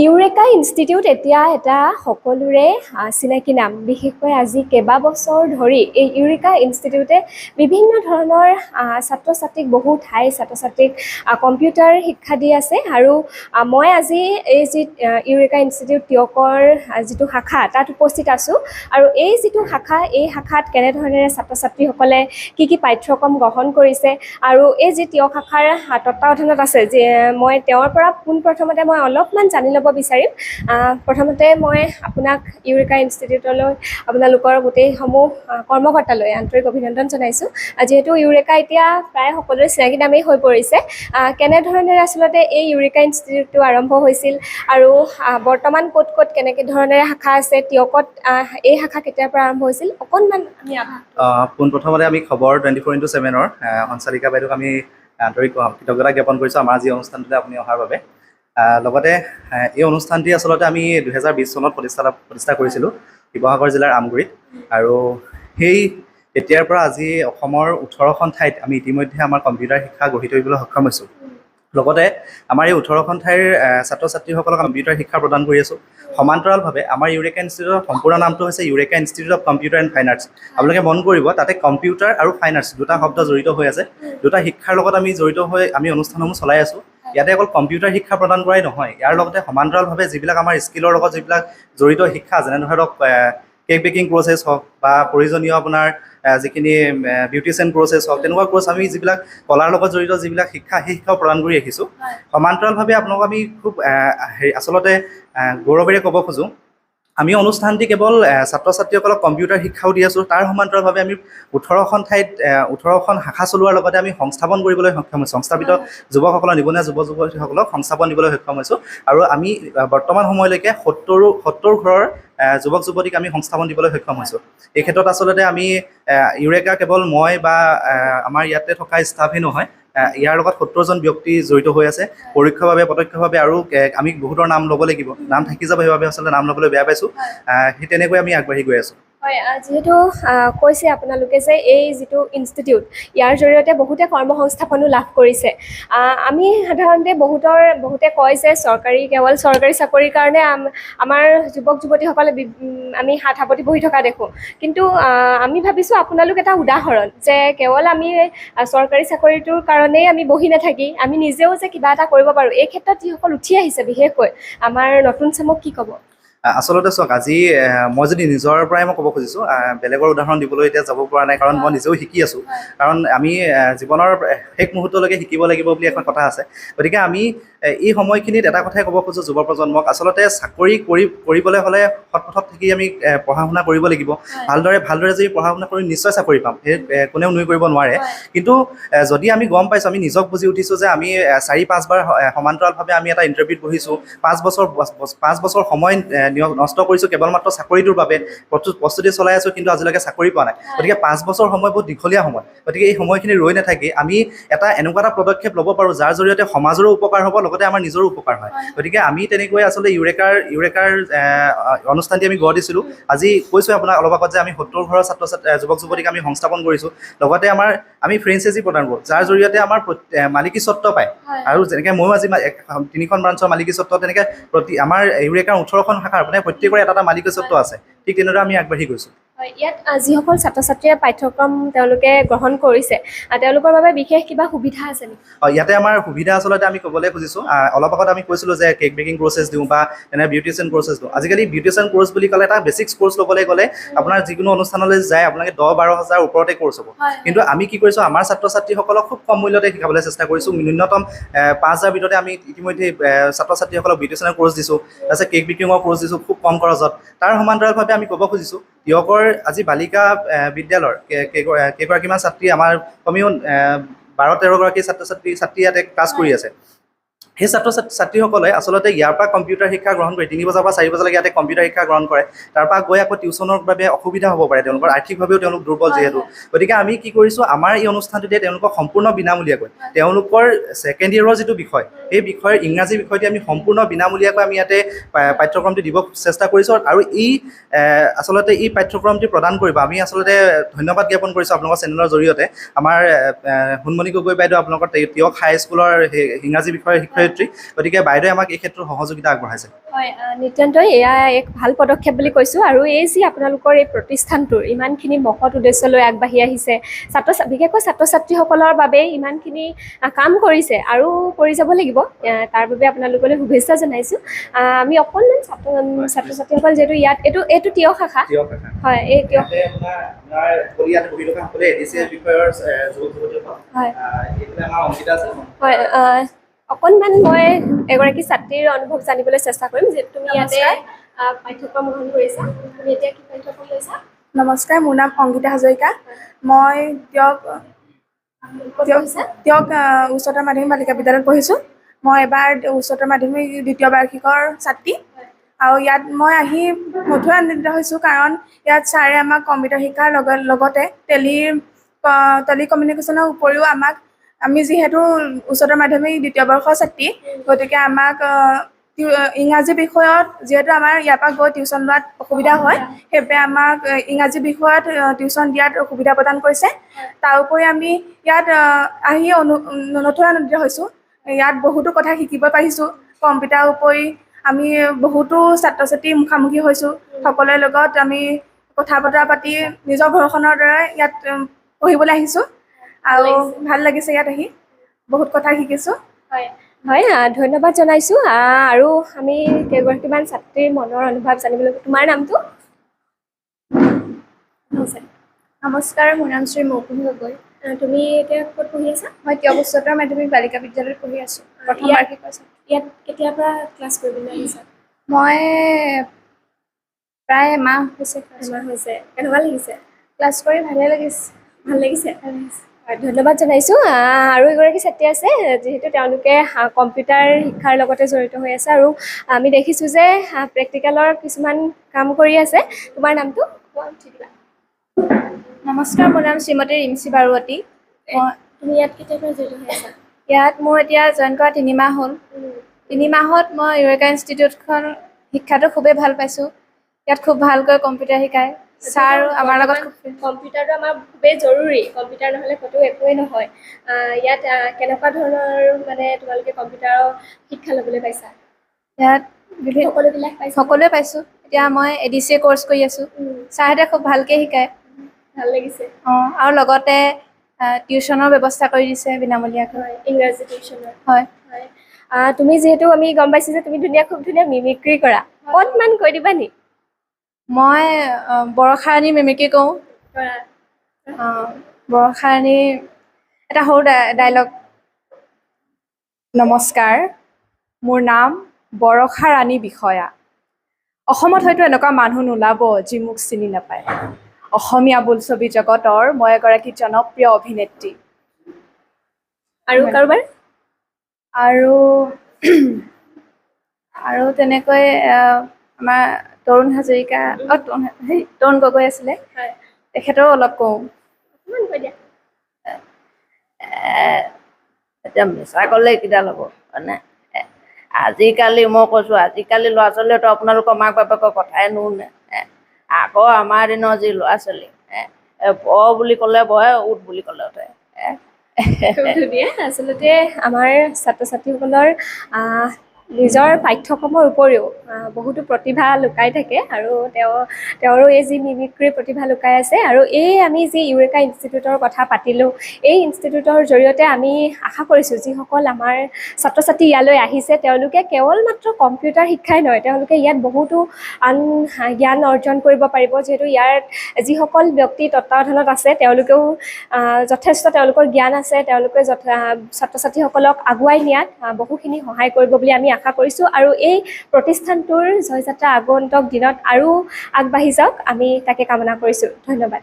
Eureka institute এতিয়া এটা সকলোৰে চিনাকি নাম। বিশেষকৈ আজি কেইবাবছৰ ধৰি এই ইউৰেকা ইনষ্টিটিউটে বিভিন্ন ধৰণৰ ছাত্ৰ ছাত্ৰীক বহু ঠাইৰ ছাত্ৰ ছাত্ৰীক কম্পিউটাৰ শিক্ষা দি আছে। আৰু মই আজি এই যি ইউৰেকা ইনষ্টিটিউট টিয়কৰ যিটো শাখা তাত উপস্থিত আছোঁ। আৰু এই যিটো শাখা, এই শাখাত কেনেধৰণেৰে ছাত্ৰ ছাত্ৰীসকলে কি পাঠ্যক্ৰম গ্ৰহণ কৰিছে আৰু এই যি টিয়ক শাখাৰ তত্বাৱধানত আছে, যে মই তেওঁৰ পৰা পোনপ্ৰথমতে মই অলপমান জানি ল'ব বিচাৰিম। প্ৰথমতে মই আপোনাক ইউৰেকা ইনষ্টিটিউটলৈ, আপোনালোকৰ গোটেইসমূহ কৰ্মকৰ্তালৈ আন্তৰিক অভিনন্দন জনাইছোঁ। যিহেতু ইউৰেকা এতিয়া প্ৰায় সকলোৰে চিনাকি নামেই হৈ পৰিছে। কেনেধৰণেৰে আচলতে এই ইউৰেকা ইনষ্টিটিউটটো আৰম্ভ হৈছিল আৰু বৰ্তমান ক'ত কেনেকৈ ধৰণেৰে শাখা আছে, টিয়কত এই শাখা কেতিয়াৰ পৰা আৰম্ভ হৈছিল, অকণমান আমি পোনপ্ৰথমতে আমি খবৰ 24x7-ৰ সঞ্চালিকা বাইদেউক আমি আন্তৰিক কৃতজ্ঞতা জ্ঞাপন কৰিছোঁ আমাৰ যি অনুষ্ঠানটোলৈ আপুনি অহাৰ বাবে। লগতে এই অনুষ্ঠানটি আচলতে আমি 2020 চনত প্ৰতিষ্ঠা কৰিছিলোঁ শিৱসাগৰ জিলাৰ আমগুৰিত। আৰু সেই তেতিয়াৰ পৰা আজি অসমৰ 18খন ঠাইত আমি ইতিমধ্যে আমাৰ কম্পিউটাৰ শিক্ষা গঢ়ি তুলিবলৈ সক্ষম হৈছোঁ। লগতে আমাৰ এই 18খন ঠাইৰ ছাত্ৰ ছাত্ৰীসকলক কম্পিউটাৰ শিক্ষা প্ৰদান কৰি আছোঁ। সমান্তৰালভাৱে আমাৰ ইউৰেকা ইনষ্টিটিউটৰ সম্পূৰ্ণ নামটো হৈছে eureka institute of computer and fine arts. আপোনালোকে মন কৰিব, তাতে কম্পিউটাৰ আৰু ফাইন আৰ্টছ দুটা শব্দ জড়িত হৈ আছে। দুটা শিক্ষাৰ লগত আমি জড়িত হৈ আমি অনুষ্ঠানসমূহ চলাই আছোঁ। ইয়াতে অকল কম্পিউটাৰ শিক্ষা প্ৰদান কৰাই নহয়, ইয়াৰ লগতে সমান্তৰালভাৱে যিবিলাক আমাৰ স্কিলৰ লগত যিবিলাক জড়িত শিক্ষা, যেনে ধৰক কেক বেকিং প্ৰচেছ হওক বা প্ৰয়োজনীয় আপোনাৰ যিখিনি বিউটিচিয়ান প্ৰচেছ হওক, তেনেকুৱা কোৰ্চ আমি যিবিলাক কলাৰ লগত জড়িত যিবিলাক শিক্ষা, সেই শিক্ষাও প্ৰদান কৰি ৰাখিছোঁ। সমান্তৰালভাৱে আপোনালোকক আমি খুব আচলতে গৌৰৱেৰে ক'ব খোজোঁ, আমি অনুষ্ঠানটি কেৱল ছাত্ৰ ছাত্ৰীসকলক কম্পিউটাৰ শিক্ষাও দি আছোঁ, তাৰ সমান্তৰালভাৱে আমি 18খন ঠাইত 18খন শাখা চলোৱাৰ লগতে আমি সংস্থাপন কৰিবলৈ সক্ষম হৈছোঁ। সংস্থাপিত যুৱকসকলৰ, নিবনুৱা যুৱতীসকলক সংস্থাপন দিবলৈ সক্ষম হৈছোঁ। আৰু আমি বৰ্তমান সময়লৈকে 70 ঘৰৰ যুৱক যুৱতীক আমি সংস্থাপন দিবলৈ সক্ষম হৈছোঁ। এই ক্ষেত্ৰত আচলতে আমি ইউৰেকা কেৱল মই বা আমাৰ ইয়াতে থকা ষ্টাফেই নহয়, ইয়াৰ লগত 70জন ব্যক্তি জড়িত হৈ আছে পৰোক্ষভাৱে প্ৰত্যক্ষভাৱে। আৰু আমি বহুতৰ নাম ল'ব লাগিব, নাম থাকি যাব, সেইবাবে আচলতে নাম ল'বলৈ বেয়া পাইছোঁ। সেই তেনেকৈ আমি আগবাঢ়ি গৈ আছোঁ। হয়, যিহেতু কৈছে আপোনালোকে যে এই যিটো ইনষ্টিটিউট, ইয়াৰ জৰিয়তে বহুতে কৰ্মসংস্থাপনো লাভ কৰিছে। আমি সাধাৰণতে বহুতে কয় যে কেৱল চৰকাৰী চাকৰিৰ কাৰণে আমাৰ যুৱক যুৱতীসকলে আমি হাত সাৱটি বহি থকা দেখোঁ। কিন্তু আমি ভাবিছোঁ আপোনালোক এটা উদাহৰণ, যে কেৱল আমি চৰকাৰী চাকৰিটোৰ কাৰণেই আমি বহি নাথাকি আমি নিজেও যে কিবা এটা কৰিব পাৰোঁ। এই ক্ষেত্ৰত যিসকল উঠি আহিছে, বিশেষকৈ আমাৰ নতুন চামক কি ক'ব? আচলতে চাওক, আজি মই যদি নিজৰ পৰাই মই ক'ব খুজিছোঁ, বেলেগৰ উদাহৰণ দিবলৈ এতিয়া যাব পৰা নাই, কাৰণ মই নিজেও শিকি আছোঁ। কাৰণ আমি জীৱনৰ শেষ মুহূৰ্তলৈকে শিকিব লাগিব বুলি এখন কথা আছে। গতিকে আমি এই সময়খিনিত এটা কথাই ক'ব খোজোঁ যুৱ প্ৰজন্মক, আচলতে চাকৰি কৰিবলৈ হ'লে সৎপথত থাকি আমি পঢ়া শুনা কৰিব লাগিব। ভালদৰে যদি পঢ়া শুনা কৰি নিশ্চয় চাকৰি পাম, সেই কোনেও নুই কৰিব নোৱাৰে। কিন্তু যদি আমি গম পাইছোঁ, আমি নিজক বুজি উঠিছোঁ যে আমি 4-5 বাৰ সমান্তৰালভাৱে আমি এটা ইণ্টাৰভিউত বহিছোঁ, 5 বছৰ সময় নষ্ট কৰিছোঁ কেৱল মাত্ৰ চাকৰিটোৰ বাবে, প্ৰস্তুতি চলাই আছোঁ, কিন্তু আজিলৈকে চাকৰি পোৱা নাই। গতিকে 5 বছৰ সময় বহুত দীঘলীয়া সময়। গতিকে এই সময়খিনি ৰৈ নাথাকি আমি এনেকুৱা এটা পদক্ষেপ ল'ব পাৰোঁ, যাৰ জৰিয়তে সমাজৰো উপকাৰ হ'ব, লগতে আমাৰ নিজৰো উপকাৰ হয়। গতিকে আমি তেনেকৈ আচলতে ইউৰেকাৰ অনুষ্ঠানটি আমি গঢ় দিছিলোঁ। আজি কৈছোঁ আপোনাক অলপ আগত যে আমি 70 ঘৰৰ যুৱক যুৱতীক আমি সংস্থাপন কৰিছোঁ। লগতে আমি ফ্ৰেঞ্চাইজি প্ৰদান কৰোঁ, যাৰ জৰিয়তে আমাৰ মালিকী স্বত্ব পায়। আৰু যেনেকৈ ময়ো আজি 3খন ব্ৰাঞ্চৰ মালিকী স্বত্ব, তেনেকৈ আমাৰ ইউৰেকাৰ 18খন শাখাৰ মানে প্ৰত্যেকৰে এটা মালিকী স্বত্ব আছে। ঠিক তেনেদৰে আমি আগবাঢ়ি গৈছোঁ। হয়, ইয়াত যিসকল ছাত্ৰ ছাত্ৰীয়ে পাঠ্যক্ৰম তেওঁলোকে গ্ৰহণ কৰিছে, তেওঁলোকৰ বাবে বিশেষ কিবা সুবিধা আছে নেকি? ইয়াতে আমাৰ সুবিধা আচলতে আমি ক'বলৈ খুজিছোঁ, অলপ আগত আমি কৈছিলোঁ যে কেক বেকিং প্ৰচেছ দিওঁ বা তেনে বিউটিচিয়ান প্ৰচেছ দিওঁ। আজিকালি বিউটিচিয়ান কোৰ্চ বুলি ক'লে এটা বেছিক্স কোৰ্চ ল'বলৈ গ'লে আপোনাৰ যিকোনো অনুষ্ঠানলৈ যায় আপোনালোকে 10-12 হাজাৰ ওপৰতে কোৰ্চ হ'ব। কিন্তু আমি কি কৰিছোঁ, আমাৰ ছাত্ৰ ছাত্ৰীসকলক খুব কম মূল্যতে শিকাবলৈ চেষ্টা কৰিছোঁ। ন্যূনতম 5,000 ভিতৰতে আমি ইতিমধ্যে ছাত্ৰ ছাত্ৰীসকলক বিউটিচিয়ানৰ কোৰ্চ দিছোঁ, তাৰপিছত কেক বেকিঙৰ কোৰ্চ দিছোঁ খুব কম খৰচত। তাৰ সমান্তৰালভাৱে আমি ক'ব খুজিছোঁ, টিয়কৰ আজি বালিকা বিদ্যালয়ৰ কেইগৰাকীমান ছাত্ৰী, আমাৰ কমেও 12-13 গৰাকী ছাত্ৰী ইয়াতে ক্লাছ কৰি আছে। সেই ছাত্ৰ ছাত্ৰীসকলে আচলতে ইয়াৰ পৰা কম্পিউটাৰ শিক্ষা গ্ৰহণ কৰি 3 বজাৰ পৰা 4 বজালৈকে ইয়াতে কম্পিউটাৰ শিক্ষা গ্ৰহণ কৰে। তাৰপৰা গৈ আকৌ টিউশ্যনৰ বাবে অসুবিধা হ'ব পাৰে, তেওঁলোকৰ আৰ্থিকভাৱেও তেওঁলোক দুৰ্বল যিহেতু। গতিকে আমি কি কৰিছোঁ, আমাৰ এই অনুষ্ঠানটোতে তেওঁলোকক সম্পূৰ্ণ বিনামূলীয়াকৈ তেওঁলোকৰ ছেকেণ্ড ইয়েৰৰ যিটো বিষয়, সেই বিষয়ৰ ইংৰাজী বিষয়টি আমি সম্পূৰ্ণ বিনামূলীয়াকৈ আমি ইয়াতে পাঠ্যক্ৰমটি দিব চেষ্টা কৰিছোঁ আৰু আচলতে এই পাঠ্যক্ৰমটি প্ৰদান কৰিব আমি আচলতে ধন্যবাদ জ্ঞাপন কৰিছোঁ আপোনালোকৰ চেনেলৰ জৰিয়তে আমাৰ সোণমণি গগৈ বাইদেউ আপোনালোকৰ তিয়ক হাইস্কুলৰ ইংৰাজী বিষয়ৰ শিক্ষয়িত্ৰী গতিকে বাইদেৱে আমাক এই ক্ষেত্ৰত সহযোগিতা আগবঢ়াইছে হয় নিতান্তই এয়া এক ভাল পদক্ষেপ বুলি কৈছোঁ আৰু এই যি আপোনালোকৰ এই প্ৰতিষ্ঠানটোৰ ইমানখিনি মহৎ উদ্দেশ্য লৈ আগবাঢ়ি আহিছে বিশেষকৈ ছাত্ৰ ছাত্ৰীসকলৰ বাবে ইমানখিনি কাম কৰিছে আৰু কৰি যাব লাগিব তাৰ বাবে আপোনালোকলৈ শুভেচ্ছা জনাইছোঁ আমি অকণমান ছাত্ৰ ছাত্ৰীসকল যিহেতু ইয়াত এইটো তিয়ক শাখা হয় এই তিয়ক হয় অকণমান মই এগৰাকী ছাত্ৰীৰ অনুভৱ জানিবলৈ চেষ্টা কৰিম যে তুমি ইয়াতে পাঠ্যক্ৰম গ্ৰহণ কৰিছা তুমি এতিয়া কি পাঠ্যক্ৰম লৈছা নমস্কাৰ মোৰ নাম অংকিতা হাজৰিকা মই তিয়ক উচ্চতৰ মাধ্যমিক বালিকা বিদ্যালয়ত পঢ়িছোঁ মই এবাৰ উচ্চতৰ মাধ্যমিক দ্বিতীয় বাৰ্ষিকৰ ছাত্ৰী আৰু ইয়াত মই আহি নথৈ আনন্দিত হৈছোঁ কাৰণ ইয়াত ছাৰে আমাক কম্পিউটাৰ শিকাৰ লগতে টেলিকমিউনিকেশ্যনৰ উপৰিও আমি যিহেতু উচ্চতৰ মাধ্যমিক দ্বিতীয় বৰ্ষৰ ছাত্ৰী গতিকে আমাক ইংৰাজী বিষয়ত যিহেতু আমাৰ ইয়াৰ পৰা গৈ টিউশ্যন লোৱাত অসুবিধা হয় সেইবাবে আমাক ইংৰাজী বিষয়ত টিউশ্যন দিয়াত সুবিধা প্ৰদান কৰিছে তাৰ উপৰি আমি ইয়াত আহি নথৈ আনন্দিত হৈছোঁ ইয়াত বহুতো কথা শিকিব পাৰিছোঁ কম্পিউটাৰৰ উপৰি আমি বহুতো ছাত্ৰ ছাত্ৰীৰ মুখামুখি হৈছোঁ সকলোৰে লগত আমি কথা বতৰা পাতি নিজৰ ঘৰখনৰ দৰে ইয়াত পঢ়িবলৈ আহিছোঁ আৰু ভাল লাগিছে ইয়াত আহি বহুত কথা শিকিছোঁ হয় হয় ধন্যবাদ জনাইছোঁ আৰু আমি কেইগৰাকীমান ছাত্ৰীৰ মনৰ অনুভৱ জানিবলৈ তোমাৰ নামটো নমস্কাৰ মোৰ নাম শ্ৰী মৌকুমী গগৈ তুমি এতিয়া ক'ত পঢ়ি আছা মই তিয়ক উচ্চতৰ মাধ্যমিক বালিকা বিদ্যালয়ত পঢ়ি আছোঁ প্ৰথম বাৰ্ষিকৰ ইয়াত কেতিয়াৰ পৰা ক্লাছ কৰিবলৈ আহিছা মই প্ৰায় এমাহ হৈছে কেনেকুৱা লাগিছে ক্লাছ কৰি ভাল লাগিছে ধন্যবাদ জনাইছোঁ আৰু এগৰাকী ছাত্ৰী আছে যিহেতু তেওঁলোকে কম্পিউটাৰ শিক্ষাৰ লগতে জড়িত হৈ আছে আৰু আমি দেখিছোঁ যে প্ৰেক্টিকেলৰ কিছুমান কাম কৰি আছে তোমাৰ নামটো নমস্কাৰ মোৰ নাম শ্ৰীমতী ৰিমচি বাৰুৱতী তুমি ইয়াত কেতিয়াৰ পৰা জড়িত হৈ আছা ইয়াত মোৰ এতিয়া জইন কৰা 3 মাহ হ'ল 3 মাহত মই ইউৰেকা ইনষ্টিটিউটখন শিক্ষাটো খুবেই ভাল পাইছোঁ ইয়াত খুব ভালকৈ কম্পিউটাৰ শিকায় ছাৰ আমাৰ লগত কম্পিউটাৰটো আমাৰ খুবেই জৰুৰী কম্পিউটাৰ নহ'লে ক'তো একোৱেই নহয় ইয়াত কেনেকুৱা ধৰণৰ মানে তোমালোকে কম্পিউটাৰৰ শিক্ষা ল'বলৈ পাইছা ইয়াত সকলোৱে পাইছোঁ এতিয়া মই ADC কৰ্চ কৰি আছোঁ ছাৰহঁতে খুব ভালকৈ শিকায় ভাল লাগিছে আৰু লগতে টিউশ্যনৰ ব্যৱস্থা কৰি দিছে বিনামূলীয়াকৈ ইংৰাজী টিউশ্যনৰ হয় তুমি যিহেতু আমি গম পাইছোঁ যে তুমি খুব ধুনীয়া মিমিক্ৰি কৰা অকণমান কৈ দিবা নি মই বৰষাৰাণী মিমিক্ৰি কৰোঁ বৰষাৰাণী এটা সৰু ডাইলগ নমস্কাৰ মোৰ নাম বৰষাৰাণী বিষয়া অসমত হয়তো এনেকুৱা মানুহ নোলাব যি মোক চিনি নাপায় অসমীয়া বোলছবি জগতৰ মই এগৰাকী জনপ্ৰিয় অভিনেত্ৰী আৰু কাৰোবাৰ আৰু তেনেকৈ আমাৰ তৰুণ হাজৰিকা তৰুণ গগৈ আছিলে তেখেতৰো অলপ কওঁ এতিয়া মিছা ক'লে কিডাল হ'ব মানে আজিকালি মই কৈছোঁ আজিকালি ল'ৰা ছোৱালীয়েতো আপোনালোকৰ মাক বাপেকৰ কথাই নুশুনে আগৰ আমাৰ দিনৰ যি ল'ৰা ছোৱালী ব বুলি ক'লে বহে উঠ বুলি ক'লে উঠে আচলতে আমাৰ ছাত্ৰ ছাত্ৰীসকলৰ নিজৰ পাঠ্যক্ৰমৰ উপৰিও বহুতো প্ৰতিভা লুকাই থাকে আৰু তেওঁৰো এই যি মিমিক্ৰিৰ প্ৰতিভা লুকাই আছে আৰু আমি যি ইউৰেকা ইনষ্টিটিউটৰ কথা পাতিলোঁ এই ইনষ্টিটিউটৰ জৰিয়তে আমি আশা কৰিছোঁ যিসকল আমাৰ ছাত্ৰ ছাত্ৰী ইয়ালৈ আহিছে তেওঁলোকে কেৱল মাত্ৰ কম্পিউটাৰ শিক্ষাই নহয় তেওঁলোকে ইয়াত বহুতো আন জ্ঞান অৰ্জন কৰিব পাৰিব যিহেতু ইয়াত যিসকল ব্যক্তি তত্বাৱধানত আছে তেওঁলোকেও যথেষ্ট তেওঁলোকৰ জ্ঞান আছে তেওঁলোকে ছাত্ৰ ছাত্ৰীসকলক আগুৱাই নিয়াত বহুখিনি সহায় কৰিব বুলি আমি আশা কৰিছোঁ আৰু এই প্ৰতিষ্ঠানটোৰ জয়যাত্ৰা আগন্তুক দিনত আৰু আগবাঢ়ি যাওক আমি তাকে কামনা কৰিছোঁ ধন্যবাদ